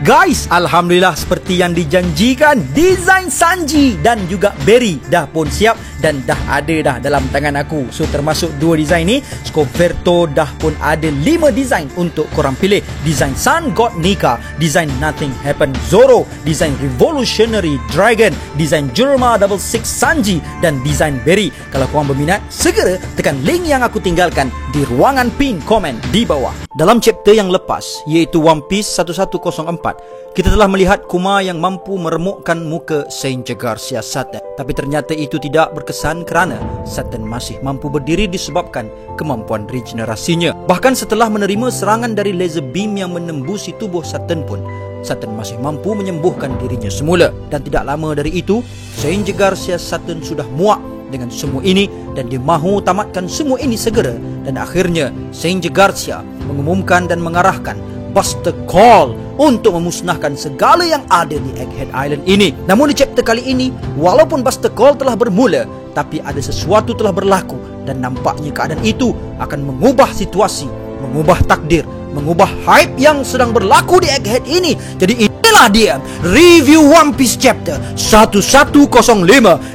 Guys, Alhamdulillah seperti yang dijanjikan, desain Sanji dan juga Berry dah pun siap dan dah ada dah dalam tangan aku. So termasuk dua desain ni, Scoverto dah pun ada 5 desain untuk korang pilih. Desain Sun God Nika, desain Nothing Happen Zoro, desain Revolutionary Dragon, desain Jurma 66 Sanji dan desain Berry. Kalau korang berminat, segera tekan link yang aku tinggalkan di ruangan pin komen di bawah. Dalam chapter yang lepas, iaitu One Piece 1104, kita telah melihat Kuma yang mampu meremukkan muka Saint Garcia Satan. Tapi ternyata itu tidak berkesan kerana Satan masih mampu berdiri disebabkan kemampuan regenerasinya. Bahkan setelah menerima serangan dari laser beam yang menembusi tubuh Satan pun, Satan masih mampu menyembuhkan dirinya semula. Dan tidak lama dari itu, Saint Garcia Satan sudah muak dengan semua ini dan dia mahu tamatkan semua ini segera. Dan akhirnya Saint Garcia mengumumkan dan mengarahkan Buster Call untuk memusnahkan segala yang ada di Egghead Island ini. Namun di chapter kali ini, walaupun Buster Call telah bermula, tapi ada sesuatu telah berlaku dan nampaknya keadaan itu akan mengubah situasi, mengubah takdir, mengubah hype yang sedang berlaku di Egghead ini. Jadi inilah dia review One Piece chapter 1105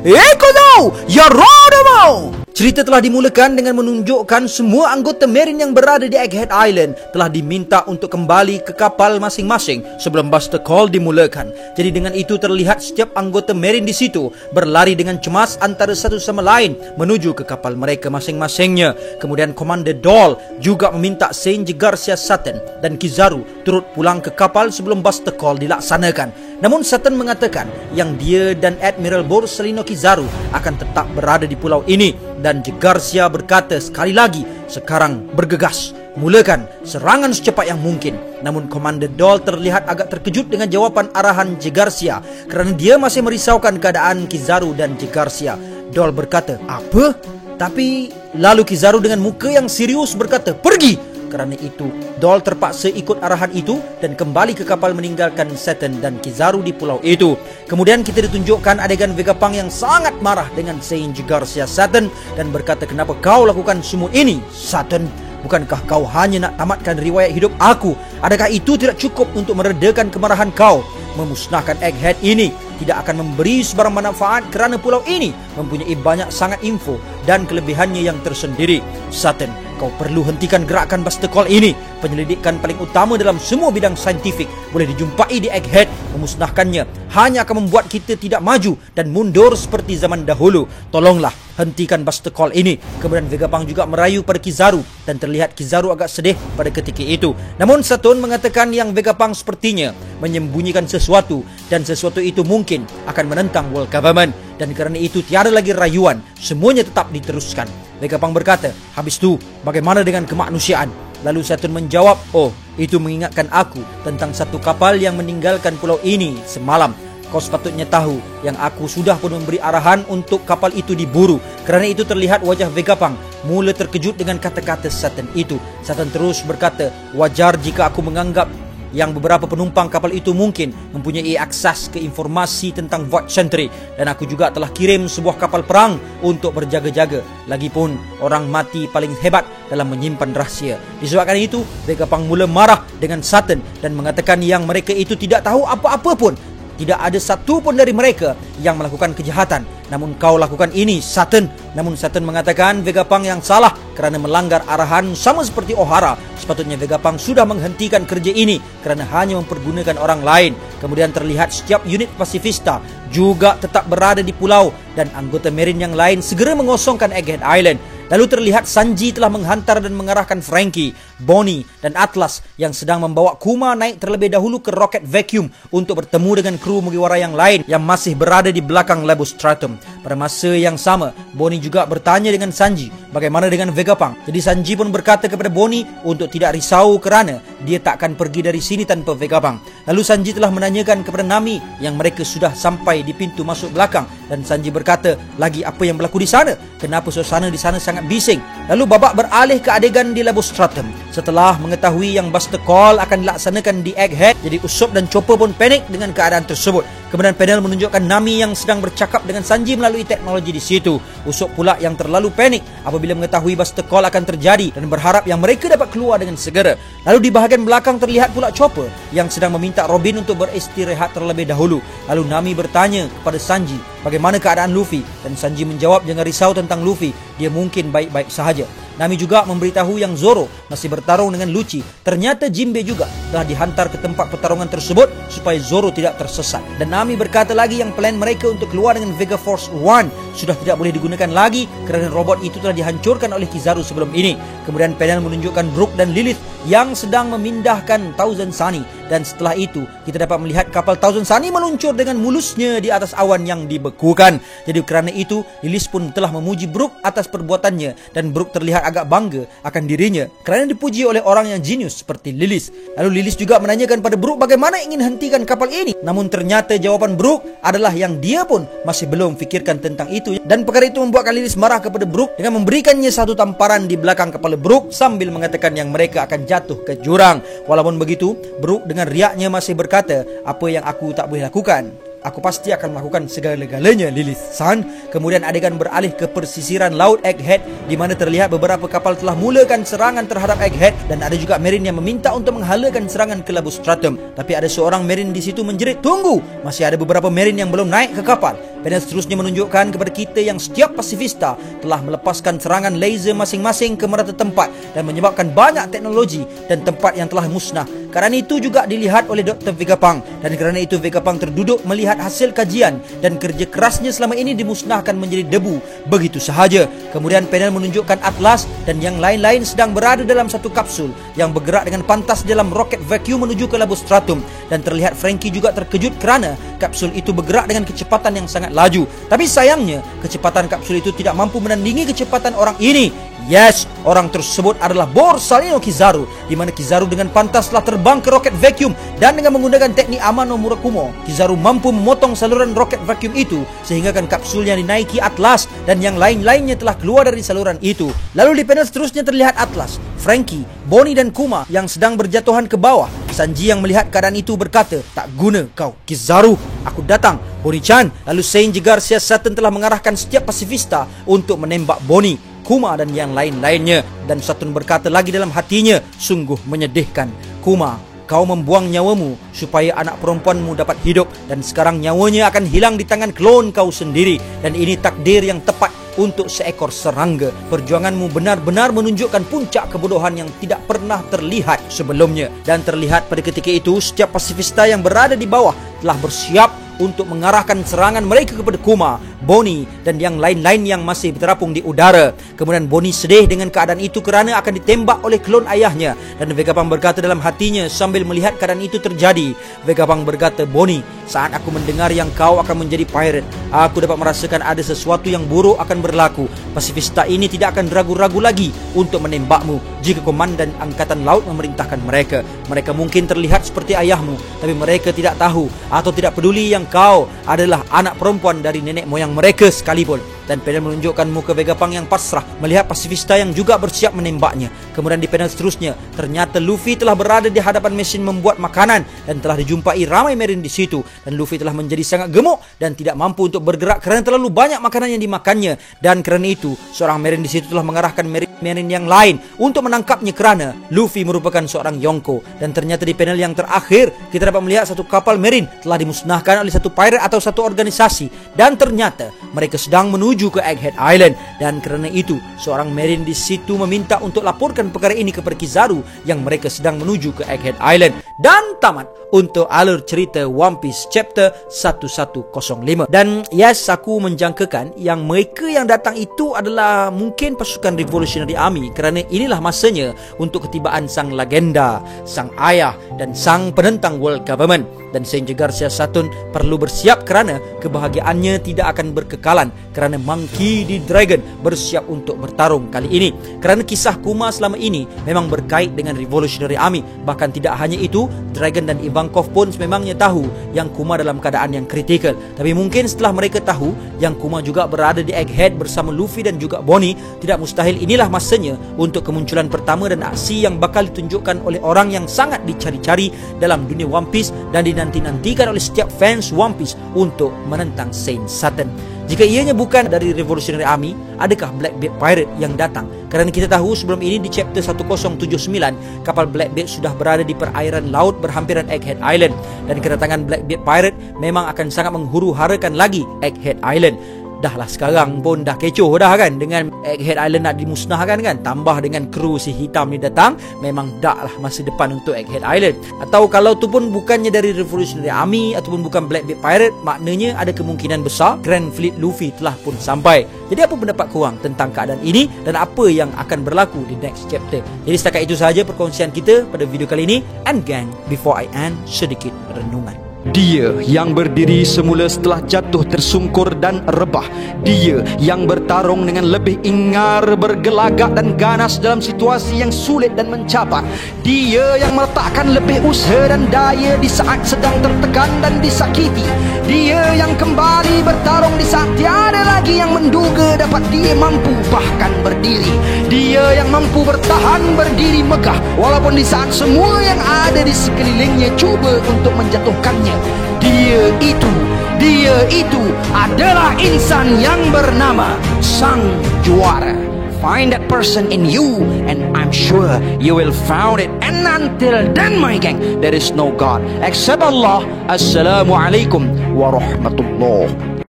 Ikuto Yarodomo. Cerita telah dimulakan dengan menunjukkan semua anggota Marine yang berada di Egghead Island telah diminta untuk kembali ke kapal masing-masing sebelum Buster Call dimulakan. Jadi dengan itu terlihat setiap anggota Marine di situ berlari dengan cemas antara satu sama lain menuju ke kapal mereka masing-masingnya. Kemudian Commander Doll juga meminta Saint Garcia Satan dan Kizaru turut pulang ke kapal sebelum Buster Call dilaksanakan. Namun Satan mengatakan yang dia dan Admiral Borsalino Kizaru akan tetap berada di pulau ini. Dan Garcia berkata sekali lagi, sekarang bergegas, mulakan serangan secepat yang mungkin. Namun Commander Doll terlihat agak terkejut dengan jawapan arahan Garcia kerana dia masih merisaukan keadaan Kizaru dan Garcia. Doll berkata, apa? Tapi lalu Kizaru dengan muka yang serius berkata, pergi! Kerana itu, Doll terpaksa ikut arahan itu dan kembali ke kapal meninggalkan Satan dan Kizaru di pulau itu. Kemudian kita ditunjukkan adegan Vegapunk yang sangat marah dengan Saint Garcia Satan dan berkata, kenapa kau lakukan semua ini, Satan? Bukankah kau hanya nak tamatkan riwayat hidup aku? Adakah itu tidak cukup untuk meredakan kemarahan kau? Memusnahkan Egghead ini tidak akan memberi sebarang manfaat kerana pulau ini mempunyai banyak sangat info dan kelebihannya yang tersendiri. Satan, kau perlu hentikan gerakan Buster Call ini. Penyelidikan paling utama dalam semua bidang saintifik boleh dijumpai di Egghead. Memusnahkannya hanya akan membuat kita tidak maju dan mundur seperti zaman dahulu. Tolonglah hentikan Buster Call ini. Kemudian Vegapunk juga merayu pada Kizaru dan terlihat Kizaru agak sedih pada ketika itu. Namun Saturn mengatakan yang Vegapunk sepertinya menyembunyikan sesuatu dan sesuatu itu mungkin akan menentang world government. Dan kerana itu tiada lagi rayuan, semuanya tetap diteruskan. Vegapunk berkata, habis tu bagaimana dengan kemanusiaan? Lalu Saturn menjawab, oh, itu mengingatkan aku tentang satu kapal yang meninggalkan pulau ini semalam. Kau sepatutnya tahu yang aku sudah pun memberi arahan untuk kapal itu diburu. Kerana itu terlihat wajah Vegapunk mula terkejut dengan kata-kata Saturn itu. Saturn terus berkata, wajar jika aku menganggap yang beberapa penumpang kapal itu mungkin mempunyai akses ke informasi tentang Void Sentry. Dan aku juga telah kirim sebuah kapal perang untuk berjaga-jaga. Lagipun orang mati paling hebat dalam menyimpan rahsia. Disebabkan itu, Vegapunk mula marah dengan Saturn dan mengatakan yang mereka itu tidak tahu apa-apa pun. Tidak ada satu pun dari mereka yang melakukan kejahatan. Namun kau lakukan ini, Saturn. Namun Saturn mengatakan Vegapunk yang salah kerana melanggar arahan sama seperti Ohara. Sepatutnya Vegapunk sudah menghentikan kerja ini kerana hanya mempergunakan orang lain. Kemudian terlihat setiap unit pasifista juga tetap berada di pulau dan anggota Marine yang lain segera mengosongkan Egghead Island. Lalu terlihat Sanji telah menghantar dan mengarahkan Franky, Bonnie dan Atlas yang sedang membawa Kuma naik terlebih dahulu ke roket vacuum untuk bertemu dengan kru Mugiwara yang lain yang masih berada di belakang Labu Stratum. Pada masa yang sama, Bonnie juga bertanya dengan Sanji bagaimana dengan Vegapunk. Jadi Sanji pun berkata kepada Bonnie untuk tidak risau kerana dia tak akan pergi dari sini tanpa Vegapunk. Lalu Sanji telah menanyakan kepada Nami yang mereka sudah sampai di pintu masuk belakang dan Sanji berkata, lagi apa yang berlaku di sana? Kenapa suasana di sana sangat bising? Lalu babak beralih ke adegan di Labu Stratum. Setelah mengetahui yang Buster Call akan dilaksanakan di Egghead, jadi Usopp dan Chopper pun panik dengan keadaan tersebut. Kemudian panel menunjukkan Nami yang sedang bercakap dengan Sanji melalui teknologi di situ. Usopp pula yang terlalu panik apabila mengetahui Buster Call akan terjadi dan berharap yang mereka dapat keluar dengan segera. Lalu di bahagian belakang terlihat pula Chopper yang sedang meminta Robin untuk beristirahat terlebih dahulu. Lalu Nami bertanya kepada Sanji bagaimana keadaan Luffy, dan Sanji menjawab jangan risau tentang Luffy, dia mungkin baik-baik sahaja. Nami juga memberitahu yang Zoro masih bertarung dengan Lucci. Ternyata Jinbe juga telah dihantar ke tempat pertarungan tersebut supaya Zoro tidak tersesat. Dan Nami berkata lagi yang plan mereka untuk keluar dengan Vega Force 1 sudah tidak boleh digunakan lagi kerana robot itu telah dihancurkan oleh Kizaru sebelum ini. Kemudian panel menunjukkan Brook dan Lilith yang sedang memindahkan Thousand Sunny. Dan setelah itu kita dapat melihat kapal Thousand Sunny meluncur dengan mulusnya di atas awan yang dibekukan. Jadi kerana itu Lilith pun telah memuji Brook atas perbuatannya, dan Brook terlihat agak bangga akan dirinya kerana dipuji oleh orang yang jenius seperti Lilith. Lalu Lilith juga menanyakan pada Brook bagaimana ingin hentikan kapal ini. Namun ternyata jawapan Brook adalah yang dia pun masih belum fikirkan tentang itu. Dan perkara itu membuatkan Lilith marah kepada Brook dengan memberikannya satu tamparan di belakang kepala Brook sambil mengatakan yang mereka akan jatuh ke jurang. Walaupun begitu, Brook dengan riaknya masih berkata, apa yang aku tak boleh lakukan? Aku pasti akan melakukan segala-galanya, Lilith-san. Kemudian adegan beralih ke persisiran laut Egghead, di mana terlihat beberapa kapal telah mulakan serangan terhadap Egghead, dan ada juga Marine yang meminta untuk menghalakan serangan ke Labu Stratum. Tapi ada seorang Marine di situ menjerit, "Tunggu! Masih ada beberapa Marine yang belum naik ke kapal." Panel seterusnya menunjukkan kepada kita yang setiap pasifista telah melepaskan serangan laser masing-masing ke merata tempat dan menyebabkan banyak teknologi dan tempat yang telah musnah. Kerana itu juga dilihat oleh Dr. Vegapunk, dan kerana itu Vegapunk terduduk melihat hasil kajian dan kerja kerasnya selama ini dimusnahkan menjadi debu begitu sahaja. Kemudian panel menunjukkan Atlas dan yang lain-lain sedang berada dalam satu kapsul yang bergerak dengan pantas dalam roket vacuum menuju ke Labu Stratum, dan terlihat Frankie juga terkejut kerana kapsul itu bergerak dengan kecepatan yang sangat laju. Tapi sayangnya kecepatan kapsul itu tidak mampu menandingi kecepatan orang ini. Yes, orang tersebut adalah Borsalino Kizaru, di mana Kizaru dengan pantas telah terbang ke roket vacuum, dan dengan menggunakan teknik Amano Murakumo, Kizaru mampu memotong saluran roket vacuum itu sehingga kan kapsulnya dinaiki Atlas dan yang lain-lainnya telah keluar dari saluran itu. Lalu di panel seterusnya terlihat Atlas, Frankie, Bonnie dan Kuma yang sedang berjatuhan ke bawah. Sanji yang melihat keadaan itu berkata, "Tak guna kau, Kizaru. Aku datang, Bonnie-chan." Lalu Sanji Garcia Saturn telah mengarahkan setiap pasifista untuk menembak Bonnie, Kuma dan yang lain-lainnya. Dan Saturn berkata lagi dalam hatinya, "Sungguh menyedihkan. Kuma, kau membuang nyawamu supaya anak perempuanmu dapat hidup, dan sekarang nyawanya akan hilang di tangan klon kau sendiri. Dan ini takdir yang tepat untuk seekor serangga. Perjuanganmu benar-benar menunjukkan puncak kebodohan yang tidak pernah terlihat sebelumnya." Dan terlihat pada ketika itu setiap pasifista yang berada di bawah telah bersiap untuk mengarahkan serangan mereka kepada Kuma, Bonnie dan yang lain-lain yang masih terapung di udara. Kemudian Bonnie sedih dengan keadaan itu kerana akan ditembak oleh klon ayahnya, dan Vegapunk berkata dalam hatinya sambil melihat keadaan itu terjadi. Vegapunk berkata, "Bonnie, saat aku mendengar yang kau akan menjadi pirate, aku dapat merasakan ada sesuatu yang buruk akan berlaku. Pasifista ini tidak akan ragu-ragu lagi untuk menembakmu jika komandan angkatan laut memerintahkan mereka. Mereka mungkin terlihat seperti ayahmu, tapi mereka tidak tahu atau tidak peduli yang kau adalah anak perempuan dari nenek moyang mereka sekalipun." Dan panel menunjukkan muka Vegapunk yang pasrah melihat pasifista yang juga bersiap menembaknya. Kemudian di panel seterusnya ternyata Luffy telah berada di hadapan mesin membuat makanan dan telah dijumpai ramai Marine di situ, dan Luffy telah menjadi sangat gemuk dan tidak mampu untuk bergerak kerana terlalu banyak makanan yang dimakannya. Dan kerana itu seorang Marine di situ telah mengarahkan Marine yang lain untuk menangkapnya kerana Luffy merupakan seorang Yonko. Dan ternyata di panel yang terakhir kita dapat melihat satu kapal Marine telah dimusnahkan oleh satu pirate atau satu organisasi, dan ternyata mereka sedang menuju ke Egghead Island. Dan kerana itu seorang Marine di situ meminta untuk laporkan perkara ini kepada Kizaru yang mereka sedang menuju ke Egghead Island. Dan tamat untuk alur cerita One Piece chapter 1105. Dan yes, aku menjangkakan yang mereka yang datang itu adalah mungkin pasukan Revolutionary Army, kerana inilah masanya untuk ketibaan sang legenda, sang ayah dan sang penentang world government. dan Saint Garcia Saturn perlu bersiap kerana kebahagiaannya tidak akan berkekalan kerana Monkey D. Dragon bersiap untuk bertarung kali ini. Kerana kisah Kuma selama ini memang berkait dengan Revolutionary Army. Bahkan tidak hanya itu, Dragon dan Ivankov pun sememangnya tahu yang Kuma dalam keadaan yang kritikal. Tapi mungkin setelah mereka tahu yang Kuma juga berada di Egghead bersama Luffy dan juga Bonnie, tidak mustahil inilah masanya untuk kemunculan pertama dan aksi yang bakal ditunjukkan oleh orang yang sangat dicari-cari dalam dunia One Piece dan dinanti-nantikan oleh setiap fans One Piece untuk menentang Saint Saturn. Jika ianya bukan dari Revolutionary Army, adakah Blackbeard Pirate yang datang? Kerana kita tahu sebelum ini di chapter 1079, kapal Blackbeard sudah berada di perairan laut berhampiran Egghead Island, dan kedatangan Blackbeard Pirate memang akan sangat menghuru-harakan lagi Egghead Island. Dah lah sekarang pun dah kecoh dah kan, dengan Egghead Island nak dimusnahkan kan, tambah dengan kru si hitam ni datang, memang dak lah masa depan untuk Egghead Island. Atau kalau tu pun bukannya dari Revolutionary Army ataupun bukan Blackbeard Pirate, maknanya ada kemungkinan besar Grand Fleet Luffy telah pun sampai. Jadi apa pendapat korang tentang keadaan ini dan apa yang akan berlaku di next chapter? Jadi setakat itu sahaja perkongsian kita pada video kali ini. And gang, before I end, sedikit renungan. Dia yang berdiri semula setelah jatuh tersungkur dan rebah. Dia yang bertarung dengan lebih ingar, bergelagak dan ganas dalam situasi yang sulit dan mencabar. Dia yang meletakkan lebih usaha dan daya di saat sedang tertekan dan disakiti. Dia yang kembali bertarung di saat tiada lagi yang menduga dapat dia mampu bahkan berdiri. Dia yang mampu bertahan berdiri megah walaupun di saat semua yang ada di sekelilingnya cuba untuk menjatuhkannya. Dia itu adalah insan yang bernama Sang Juara. Find that person in you and I'm sure you will found it. And until then my gang, there is no God except Allah. Assalamualaikum warahmatullahi